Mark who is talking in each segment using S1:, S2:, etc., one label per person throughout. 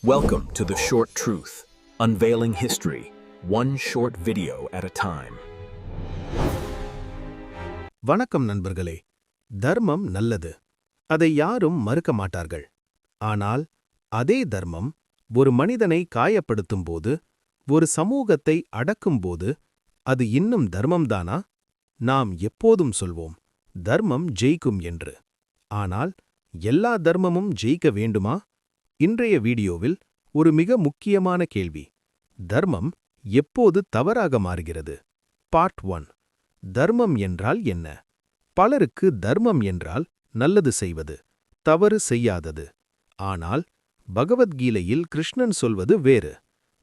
S1: Welcome to The Short Truth, unveiling history, one short video at a time.
S2: வணக்கம் நண்பர்களே. தர்மம் நல்லது. அதை யாரும் மறுக்க மாட்டார்கள். ஆனால் அதே தர்மம் ஒரு மனிதனை காயப்படுத்தும்போது, ஒரு சமூகத்தை அடக்கும்போது, அது இன்னும் தர்மம்தானா? நாம் எப்போதும் சொல்வோம், தர்மம் ஜெயிக்கும் என்று. ஆனால் எல்லா தர்மமும் ஜெயிக்க வேண்டுமா? இன்றைய வீடியோவில் ஒரு மிக முக்கியமான கேள்வி. தர்மம் எப்போது தவறாக மாறுகிறது? பார்ட் 1. தர்மம் என்றால் என்ன? பலருக்கு தர்மம் என்றால் நல்லது செய்வது, தவறு செய்யாதது. ஆனால் பகவத்கீதையில் கிருஷ்ணன் சொல்வது வேறு.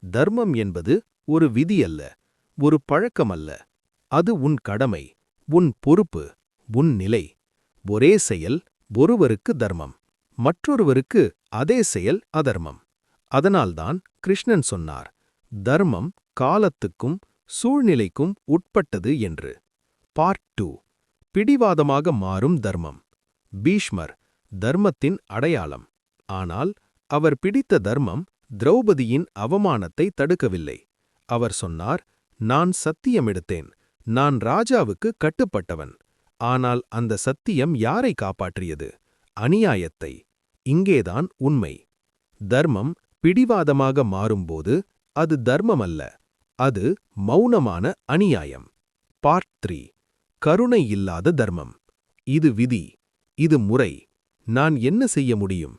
S2: தர்மம் என்பது ஒரு விதி அல்ல, ஒரு பழக்கம் அல்ல. அது உன் கடமை, உன் பொறுப்பு, உன் நிலை. ஒரே செயல் ஒருவருக்கு தர்மம், மற்றொருவருக்கு அதே செயல் அதர்மம். அதனால்தான் கிருஷ்ணன் சொன்னார், தர்மம் காலத்துக்கும் சூழ்நிலைக்கும் உட்பட்டது என்று. பார்ட் 2. பிடிவாதமாக மாறும் தர்மம். பீஷ்மர் தர்மத்தின் அடையாளம். ஆனால் அவர் பிடித்த தர்மம் திரௌபதியின் அவமானத்தை தடுக்கவில்லை. அவர் சொன்னார், நான் சத்தியம் எடுத்தேன், நான் ராஜாவுக்கு கட்டுப்பட்டவன். ஆனால் அந்த சத்தியம் யாரை காப்பாற்றியது? அநியாயத்தை. இங்கேதான் உண்மை. தர்மம் பிடிவாதமாக மாறும்போது அது தர்மம் அல்ல, அது மௌனமான அநியாயம். பார்ட் 3. கருணை இல்லாத தர்மம். இது விதி, இது முறை, நான் என்ன செய்ய முடியும்?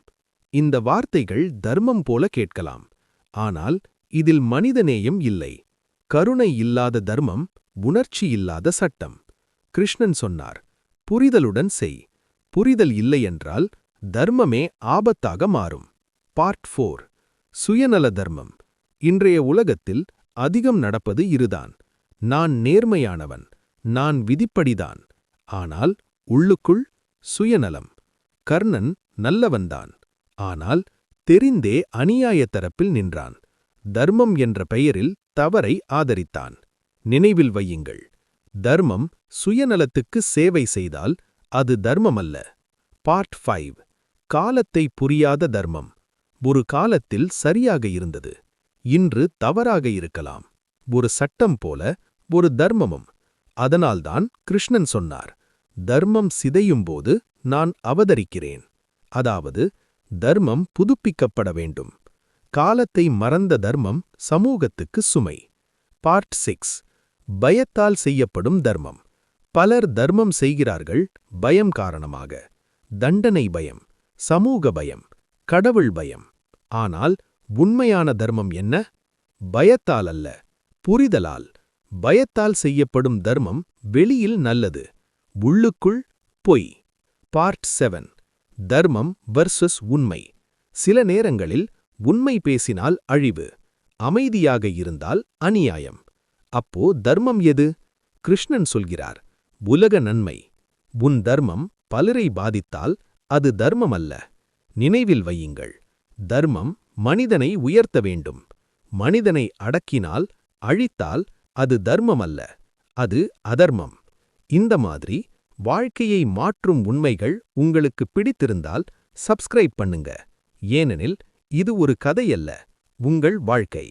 S2: இந்த வார்த்தைகள் தர்மம் போல கேட்கலாம். ஆனால் இதில் மனிதநேயம் இல்லை. கருணை இல்லாத தர்மம் உணர்ச்சி இல்லாத சட்டம். கிருஷ்ணன் சொன்னார், புரிதலுடன் செய். புரிதல் இல்லையென்றால் தர்மமே ஆபத்தாக மாறும். பார்ட் 4. சுயநல தர்மம். இன்றைய உலகத்தில் அதிகம் நடப்பது இதுதான். நான் நேர்மையானவன், நான் விதிப்படிதான். ஆனால் உள்ளுக்குள் சுயநலம். கர்ணன் நல்லவன்தான், ஆனால் தெரிந்தே அநியாய தரப்பில் நின்றான். தர்மம் என்ற பெயரில் தவறை ஆதரித்தான். நினைவில் வையுங்கள், தர்மம் சுயநலத்துக்கு சேவை செய்தால் அது தர்மமல்ல. பார்ட் 5. காலத்தை புரியாத தர்மம். ஒரு காலத்தில் சரியாக இருந்தது, இன்று தவறாக இருக்கலாம். ஒரு சட்டம் போல ஒரு தர்மமும். அதனால்தான் கிருஷ்ணன் சொன்னார், தர்மம் சிதையும்போது நான் அவதரிக்கிறேன். அதாவது தர்மம் புதுப்பிக்கப்பட வேண்டும். காலத்தை மறந்த தர்மம் சமூகத்துக்கு சுமை. பார்ட் 6. பயத்தால் செய்யப்படும் தர்மம். பலர் தர்மம் செய்கிறார்கள் பயம் காரணமாக. தண்டனை பயம், சமூக பயம், கடவுள் பயம். ஆனால் உண்மையான தர்மம் என்ன? பயத்தால் அல்ல, புரிதலால். பயத்தால் செய்யப்படும் தர்மம் வெளியில் நல்லது, உள்ளுக்குள் பொய். பார்ட் 7. தர்மம் வர்சஸ் உண்மை. சில நேரங்களில் உண்மை பேசினால் அழிவு, அமைதியாக இருந்தால் அநியாயம். அப்போ தர்மம் எது? கிருஷ்ணன் சொல்கிறார், உலக நன்மை. உன் தர்மம் பலரை பாதித்தால் அது தர்மம் அல்ல. நினைவில் வையுங்கள், தர்மம் மனிதனை உயர்த்த வேண்டும். மனிதனை அடக்கினால், அழித்தால் அது தர்மம் அல்ல, அது அதர்மம். இந்த மாதிரி வாழ்க்கையை மாற்றும் உண்மைகள் உங்களுக்கு பிடித்திருந்தால் சப்ஸ்கிரைப் பண்ணுங்க. ஏனெனில் இது ஒரு கதையல்ல, உங்கள் வாழ்க்கை.